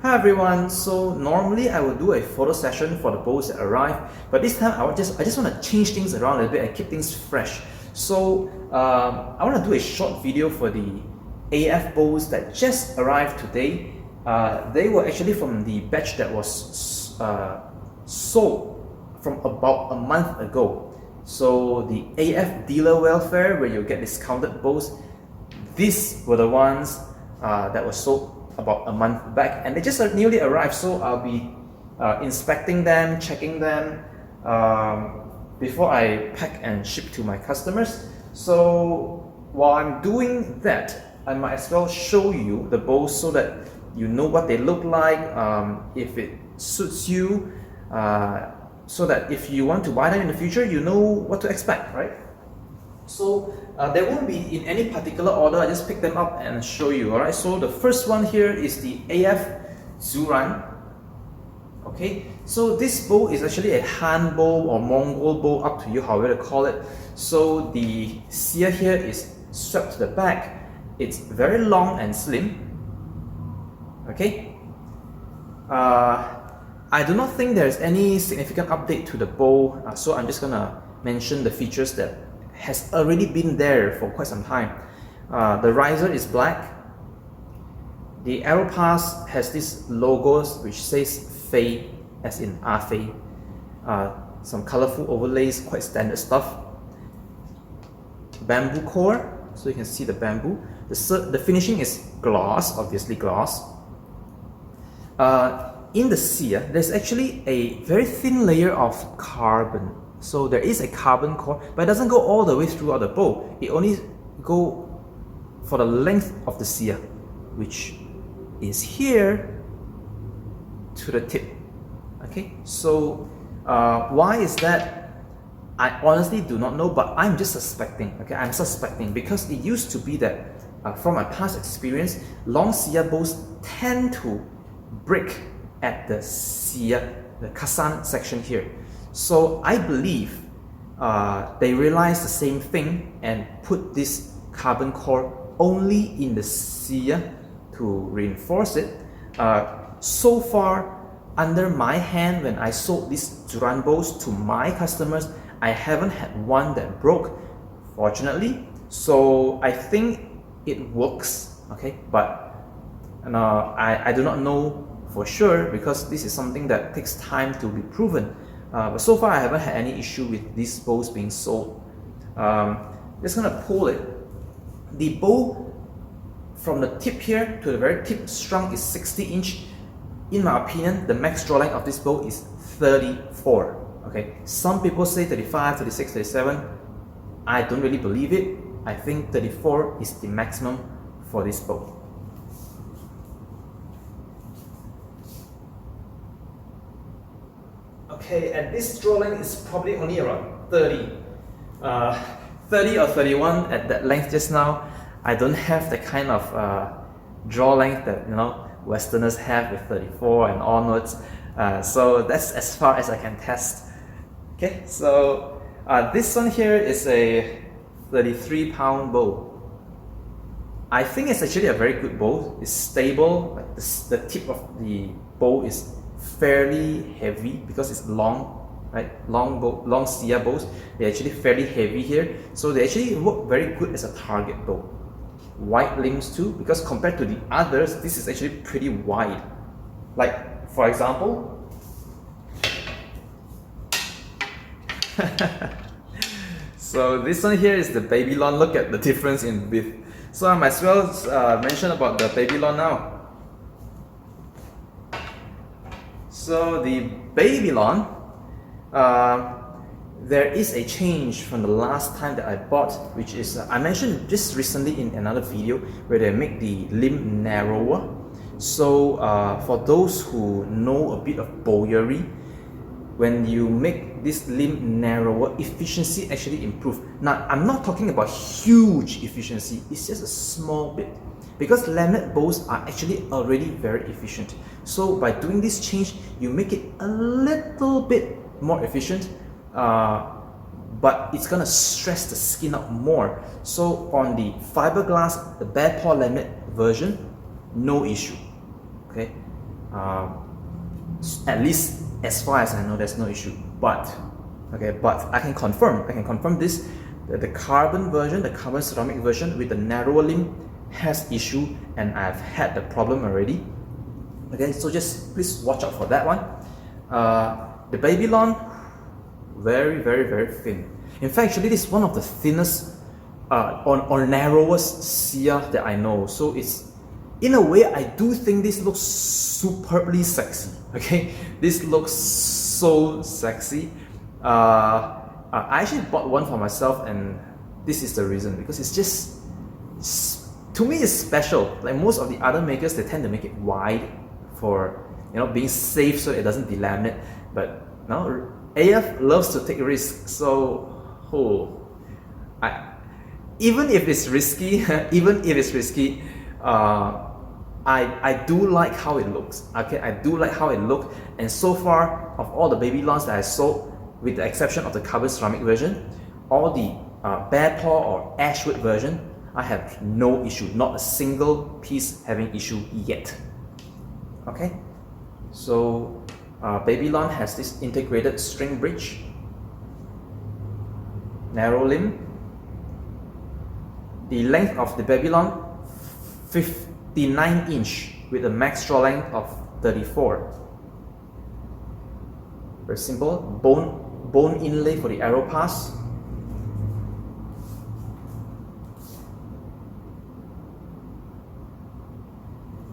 Hi everyone, so normally I will do a photo session for the bows that arrive, but this time I just want to change things around a little bit and keep things fresh. So I want to do a short video for the AF bows that just arrived today. They were actually from the batch that was sold from about a month ago. So the AF dealer welfare, where you get discounted bows, these were the ones that were sold about a month back, and they just newly arrived. So I'll be inspecting them, checking them before I pack and ship to my customers. So while I'm doing that, I might as well show you the bows so that you know what they look like, if it suits you, so that if you want to buy them in the future, you know what to expect, right? So they won't be in any particular order. I just pick them up and show you. Alright, so the first one here is the AF Zuran. Okay, so this bow is actually a Han bow or Mongol bow, up to you however to call it. So the sear here is swept to the back. It's very long and slim. Okay, I do not think there's any significant update to the bow, so I'm just gonna mention the features that has already been there for quite some time. The riser is black. The arrow pass has these logos which says Fei, as in Ah Fei. Some colorful overlays, quite standard stuff. Bamboo core, so you can see the bamboo. The finishing is gloss, obviously gloss. In the sear, there's actually a very thin layer of carbon. So there is a carbon core, but it doesn't go all the way throughout the bow. It only go for the length of the sear, which is here to the tip. Okay, so why is that? I honestly do not know, but I'm just suspecting. Okay, I'm suspecting because it used to be that from my past experience, long sear bows tend to break at the sear, the Kasan section here. So I believe they realized the same thing and put this carbon core only in the sear to reinforce it. So far, under my hand, when I sold these Zuran bows to my customers, I haven't had one that broke, fortunately. So I think it works, okay? But I do not know for sure because this is something that takes time to be proven. But so far I haven't had any issue with these bows being sold. Just gonna pull it. The bow from the tip here to the very tip strung is 60 inch. In my opinion, the max draw length of this bow is 34. Okay, some people say 35, 36, 37. I don't really believe it. I think 34 is the maximum for this bow. Okay, and this draw length is probably only around 30. 30 or 31 at that length just now. I don't have the kind of draw length that Westerners have with 34 and onwards. So that's as far as I can test. Okay, so this one here is a 33-pound bow. I think it's actually a very good bow. It's stable. Like the tip of the bow is fairly heavy because it's long, right? Long sear bows. They're actually fairly heavy here, so they actually work very good as a target bow. Wide limbs too, because compared to the others, this is actually pretty wide. Like for example, so this one here is the Babylon. Look at the difference in width. So I might as well mention about the Babylon now. So the Babylon, there is a change from the last time that I bought, which is, I mentioned just recently in another video where they make the limb narrower. So for those who know a bit of bowyery, when you make this limb narrower, efficiency actually improves. Now, I'm not talking about huge efficiency, it's just a small bit. Because laminate bows are actually already very efficient. So by doing this change, you make it a little bit more efficient, but it's gonna stress the skin out more. So on the fiberglass, the bare paw laminate version, no issue. Okay, At least as far as I know, there's no issue. But I can confirm this, that the carbon version, the carbon ceramic version with the narrower limb has issue, and I've had the problem already. Okay, so just please watch out for that one. The Babylon, very thin. In fact, actually, this is one of the thinnest or narrowest Sia that I know. So it's, in a way, I do think this looks superbly sexy. Okay, this looks so sexy. I actually bought one for myself, and this is the reason, because it's just, to me, it's special. Like most of the other makers, they tend to make it wide for, you know, being safe so it doesn't delaminate. But no, AF loves to take risks. So, even if it's risky, I do like how it looks. Okay, I do like how it looks. And so far, of all the Babylons that I sold, with the exception of the carbon ceramic version, all the bear paw or ashwood version, I have no issue, not a single piece having issue yet. Okay, so Babylon has this integrated string bridge, narrow limb. The length of the Babylon, 59 inch with a max draw length of 34. Very simple. Bone inlay for the arrow pass.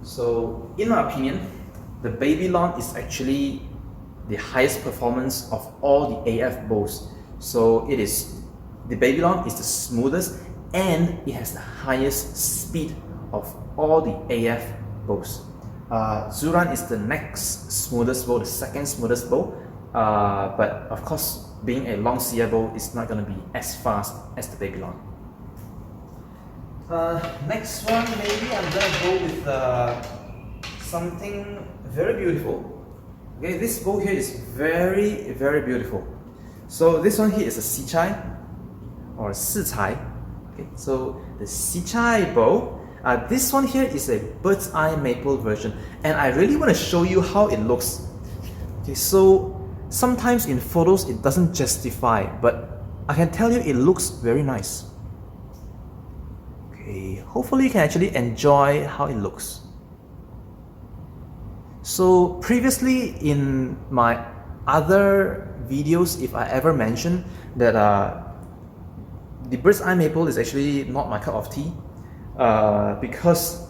So, in my opinion, the Babylon is actually the highest performance of all the AF bows. So the Babylon is the smoothest, and it has the highest speed of all the AF bows. Zuran is the next smoothest bow, the second smoothest bow, but of course, being a long Sia bow, it's not going to be as fast as the Babylon. Next one, maybe I'm going to go with something very beautiful. Okay, this bow here is very beautiful. So this one here is a Sichai or Sicai. Okay, so the Sichai bow, this one here is a bird's eye maple version, and I really want to show you how it looks. Okay, so sometimes in photos it doesn't justify, but I can tell you it looks very nice. Okay, hopefully you can actually enjoy how it looks. So previously in my other videos, if I ever mentioned that the bird's eye maple is actually not my cup of tea, because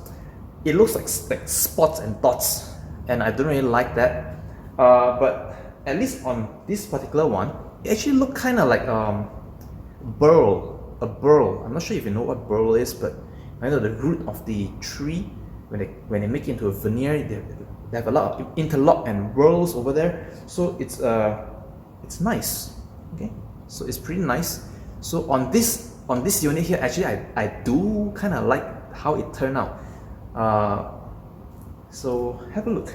it looks like spots and dots, and I don't really like that. But at least on this particular one, it actually looked kind of like a burl. I'm not sure if you know what burl is, but either the root of the tree, when they make it into a veneer, they have a lot of interlock and whorls over there. So it's nice. Okay, so it's pretty nice. So on this unit here, actually I do kind of like how it turned out. So have a look.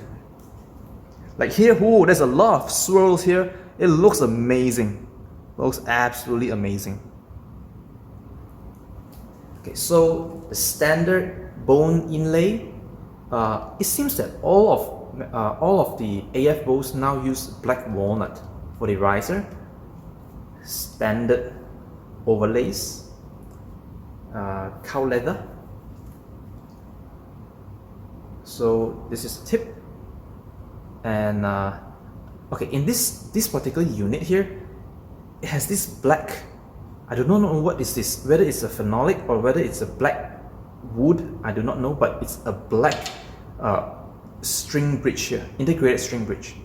Like here, there's a lot of swirls here. It looks amazing. Looks absolutely amazing. Okay, so the standard bone inlay. It seems that all of the AF bows now use black walnut for the riser. Standard overlays, cow leather. So this is the tip, and okay, in this particular unit here, it has this black. I do not know what is this. Whether it's a phenolic or whether it's a black wood, I do not know. But it's a black string bridge here, integrated string bridge.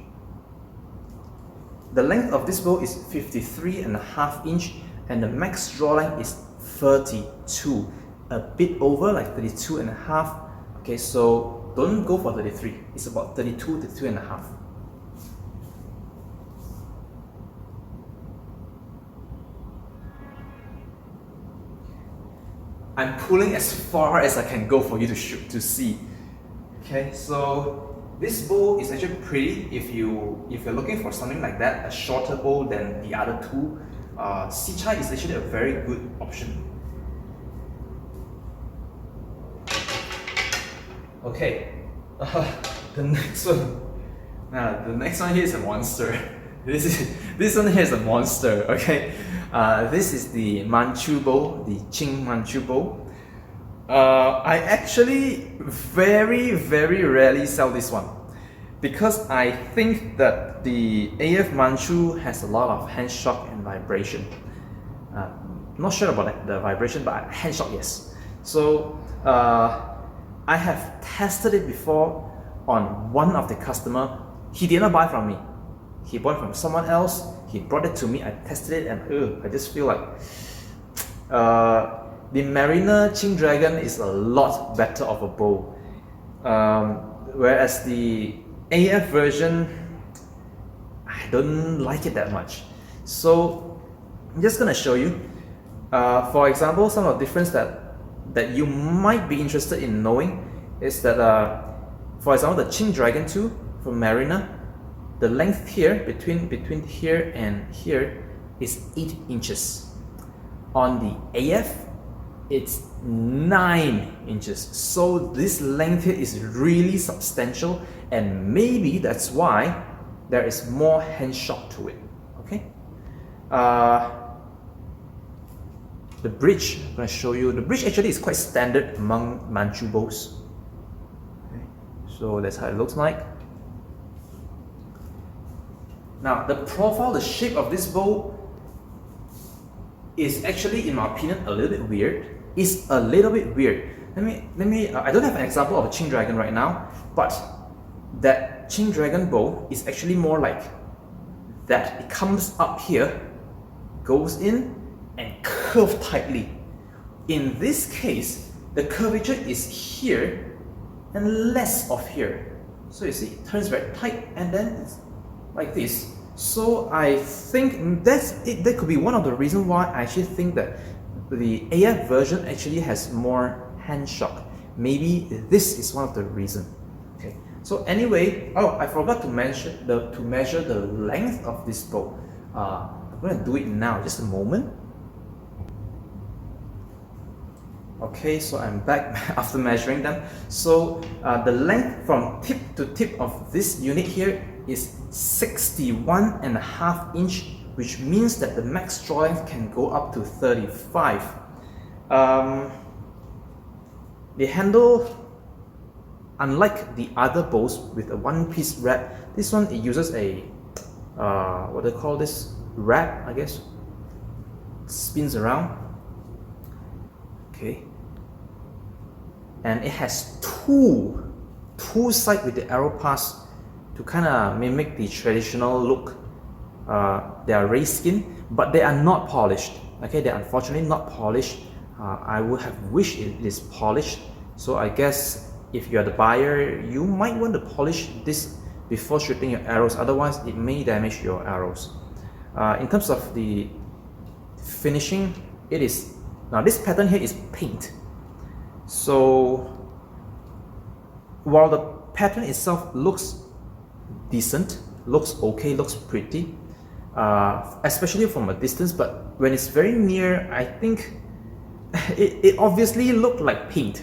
The length of this bow is 53.5 inch, and the max draw length is 32, a bit over, like 32.5. Okay, so don't go for 33. It's about 32 to 32.5. I'm pulling as far as I can go for you to see. Okay, so this bow is actually pretty if you're looking for something like that, a shorter bow than the other two. Sichai is actually a very good option. Okay, The next one. Now, the next one here is a monster. This one here is a monster. Okay, this is the Manchu bow, the Qing Manchu bow. I actually very rarely sell this one because I think that the AF Manchu has a lot of hand shock and vibration. Not sure about the vibration, but hand shock, yes. So I have tested it before on one of the customer. He did not buy from me. He bought it from someone else. He brought it to me. I tested it, and I just feel like the Mariner Qing Dragon is a lot better of a bow, whereas the AF version, I don't like it that much. So I'm just gonna show you. For example, some of the difference that you might be interested in knowing is that, for example, the Qing Dragon 2 from Mariner, the length here between here and here is 8 inches. On the AF, it's 9 inches. So this length here is really substantial, and maybe that's why there is more hand shock to it. Okay. The bridge, I'm going to show you. The bridge actually is quite standard among Manchu bows. Okay. So that's how it looks like. Now, the profile, the shape of this bow is actually, in my opinion, a little bit weird. It's a little bit weird. Let me. I don't have an example of a Qing Dragon right now, but that Qing Dragon bow is actually more like that. It comes up here, goes in, and curve tightly. In this case, the curvature is here and less of here. So you see, it turns very tight, and then it's like this. So I think that could be one of the reasons why I actually think that the AF version actually has more hand shock. Maybe this is one of the reasons. Okay. So anyway, I forgot to mention to measure the length of this bow. I'm going to do it now. Just a moment. Okay, so I'm back after measuring them. So the length from tip to tip of this unit here is 61.5 inch, which means that the max draw length can go up to 35. The handle, unlike the other bows with a one-piece wrap, this one, it uses a what do they call this, wrap, I guess. Spins around. Okay. And it has two sides with the arrow pass to kind of mimic the traditional look. They are raised skin, but they are not polished. Okay, they're unfortunately not polished. I would have wished it is polished. So I guess if you are the buyer, you might want to polish this before stripping your arrows. Otherwise, it may damage your arrows. In terms of the finishing, it is, now this pattern here is paint. So while the pattern itself looks decent, looks okay, looks pretty, especially from a distance, but when it's very near, I think it obviously looked like paint.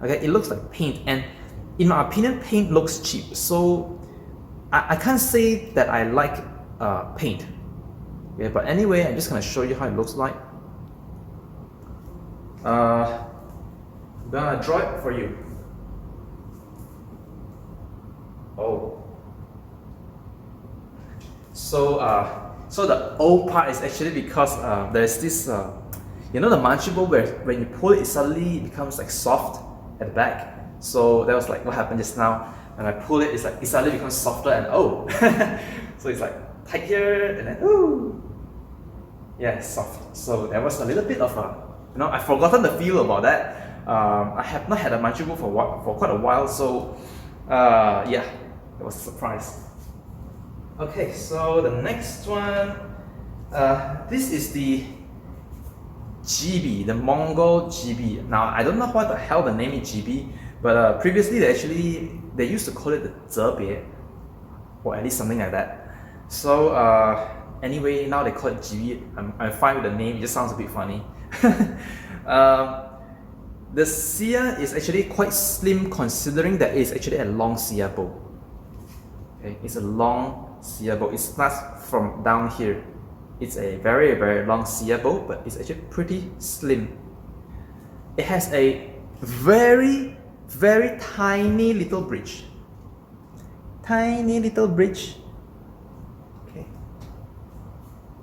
Okay, it looks like paint, and in my opinion, paint looks cheap. So I can't say that I like paint. Yeah, but anyway, I'm just gonna show you how it looks like. I'm gonna draw it for you. Oh. So the O part is actually because there's this, you know, the Manchu bow where when you pull it, it suddenly becomes like soft at the back. So that was like what happened just now. When I pull it, it's like it suddenly becomes softer and oh. So it's like tight here and then ooh. Yeah, it's soft. So there was a little bit of a, you know, I've forgotten the feel about that. I have not had a Manchu bow for quite a while, so yeah, it was a surprise. Okay, so the next one, this is the GB, the Mongol GB. Now I don't know what the hell the name is GB, but previously they used to call it the Zebie, or at least something like that. So anyway, now they call it GB. I'm fine with the name. It just sounds a bit funny. The Sia is actually quite slim, considering that it's actually a long Sia bow. Okay, it's a long sear bow. It starts from down here. It's a very, very long sear bow, but it's actually pretty slim. It has a very, very tiny little bridge. Tiny little bridge. Okay.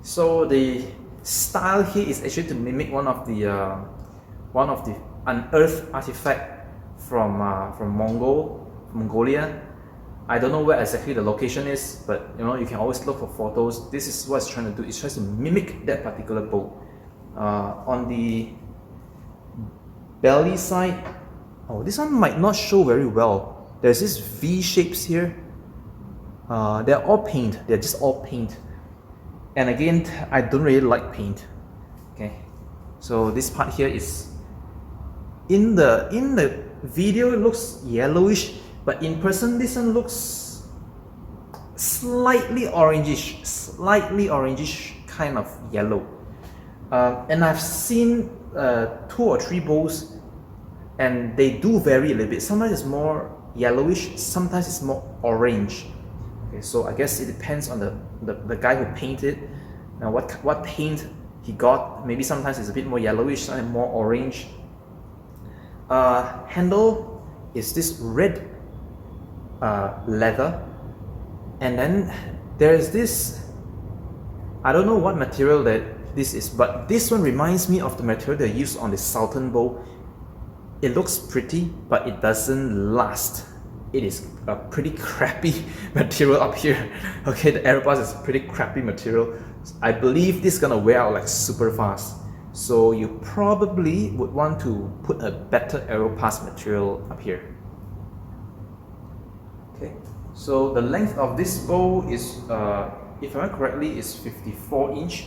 So the style here is actually to mimic one of the unearthed artifact from Mongolia. I don't know where exactly the location is, but you know, you can always look for photos. This is what it's trying to do. It tries to mimic that particular bow. On the belly side, oh, this one might not show very well. There's these V shapes here. They're all paint. They're just all paint. And again, I don't really like paint. Okay, so this part here is in the video it looks yellowish, but in person this one looks slightly orangish kind of yellow. And I've seen 2 or 3 bows, and they do vary a little bit. Sometimes it's more yellowish, sometimes it's more orange. Okay, so I guess it depends on the guy who painted, what paint he got. Maybe sometimes it's a bit more yellowish, sometimes more orange. Handle is this red leather, and then there's this, I don't know what material that this is, but this one reminds me of the material they used on the Sultan bow. It looks pretty, but it doesn't last. It is a pretty crappy material up here. Okay, the arrow pass is pretty crappy material. I believe this is gonna wear out like super fast. So you probably would want to put a better arrow pass material up here. Okay, so the length of this bow is, if I remember correctly, is 54 inch,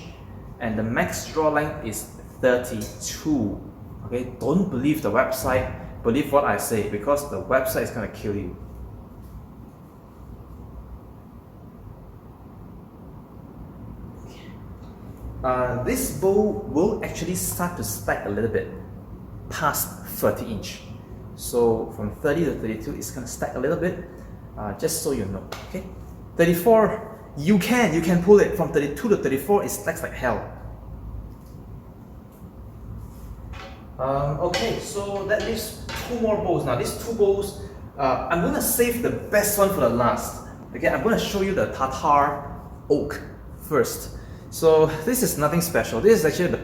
and the max draw length is 32. Okay, don't believe the website, believe what I say, because the website is gonna kill you. This bow will actually start to stack a little bit past 30 inch. So from 30 to 32, it's gonna stack a little bit, just so you know. Okay, 34, you can pull it. From 32 to 34, it stacks like hell. Okay, so that leaves 2 more bows. Now these 2 bows, I'm gonna save the best one for the last. Okay, I'm gonna show you the Tatar Oak first. So this is nothing special. This is actually the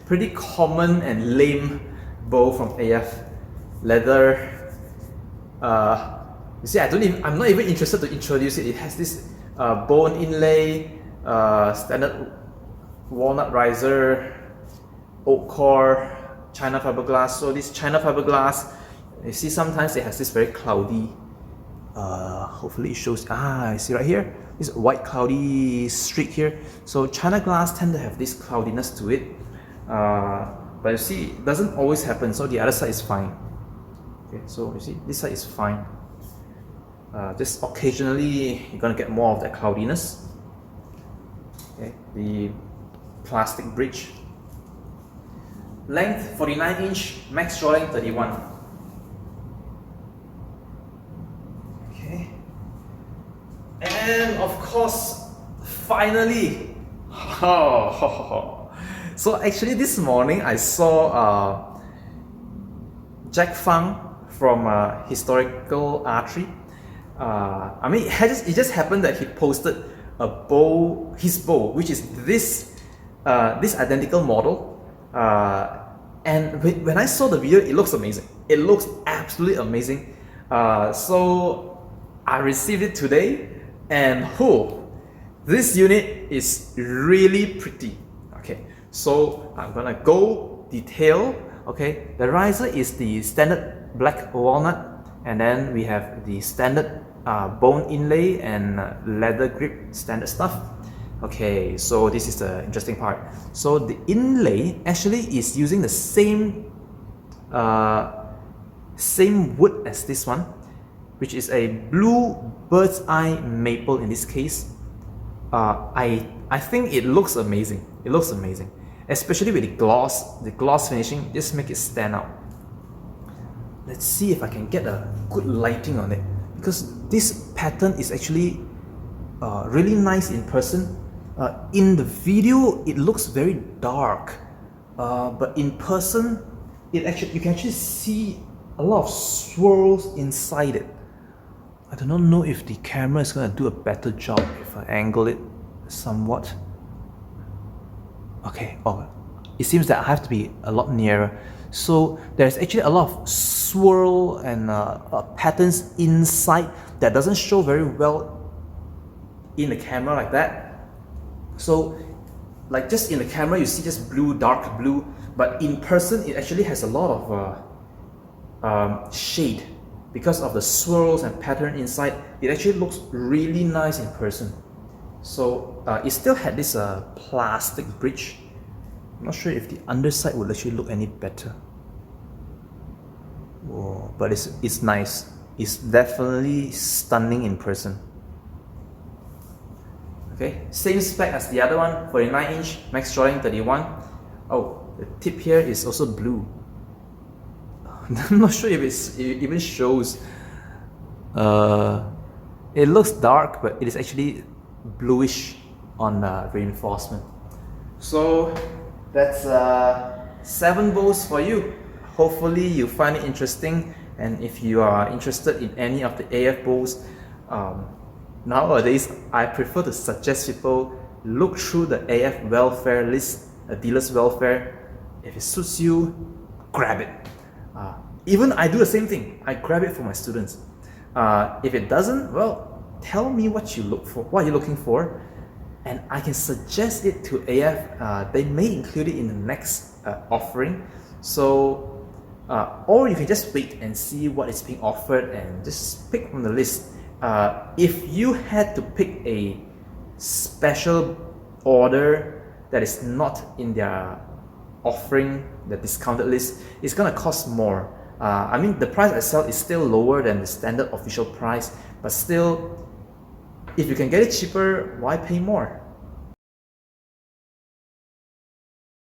pretty common and lame bow from AF. Leather. You see, I'm not even interested to introduce it. It has this bone inlay, standard walnut riser, oak core, China fiberglass. So this China fiberglass, you see sometimes it has this very cloudy, hopefully it shows, you see right here, this white cloudy streak here. So China glass tend to have this cloudiness to it, but you see it doesn't always happen, so the other side is fine. Okay, so you see this side is fine. Just occasionally you're gonna get more of that cloudiness. Okay, the plastic bridge. Length 49 inch, max draw length 31. Okay. And of course, finally, so actually this morning I saw Jack Fang from Historical Archery. I mean, it just happened that he posted a bow, his bow, which is this identical model. And when I saw the video, it looks amazing. It looks absolutely amazing. So I received it today, and this unit is really pretty. Okay, so I'm gonna go detail. Okay, the riser is the standard black walnut, and then we have the standard bone inlay and leather grip standard stuff. Okay, so this is the interesting part. So the inlay actually is using the same wood as this one, which is a blue bird's eye maple in this case. I think it looks amazing. It looks amazing, especially with the gloss finishing. Just make it stand out. Let's see if I can get a good lighting on it, because this pattern is actually really nice in person. In the video, it looks very dark, but in person, you can actually see a lot of swirls inside it. I do not know if the camera is going to do a better job if I angle it somewhat. Okay, it seems that I have to be a lot nearer. So there's actually a lot of swirl and patterns inside that doesn't show very well in the camera like that. So like just in the camera you see just blue, dark blue, but in person it actually has a lot of shade because of the swirls and pattern inside. It actually looks really nice in person. So it still had this plastic bridge. I'm not sure if the underside would actually look any better. Whoa, but it's nice. It's definitely stunning in person. Okay, same spec as the other one, 49-inch Max Jordan 31. Oh, the tip here is also blue. I'm not sure if it even shows. It looks dark, but it is actually bluish on reinforcement. So that's 7 bows for you. Hopefully you find it interesting, and if you are interested in any of the AF bows, nowadays I prefer to suggest people look through the AF welfare list, a dealer's welfare. If it suits you, grab it. Even I do the same thing. I grab it for my students. If it doesn't, well, tell me what you look for, what you're looking for, and I can suggest it to AF. They may include it in the next offering. So, or you can just wait and see what is being offered and just pick from the list. If you had to pick a special order that is not in their offering, the discounted list, it's gonna cost more. I mean, the price itself is still lower than the standard official price, but still, if you can get it cheaper, why pay more?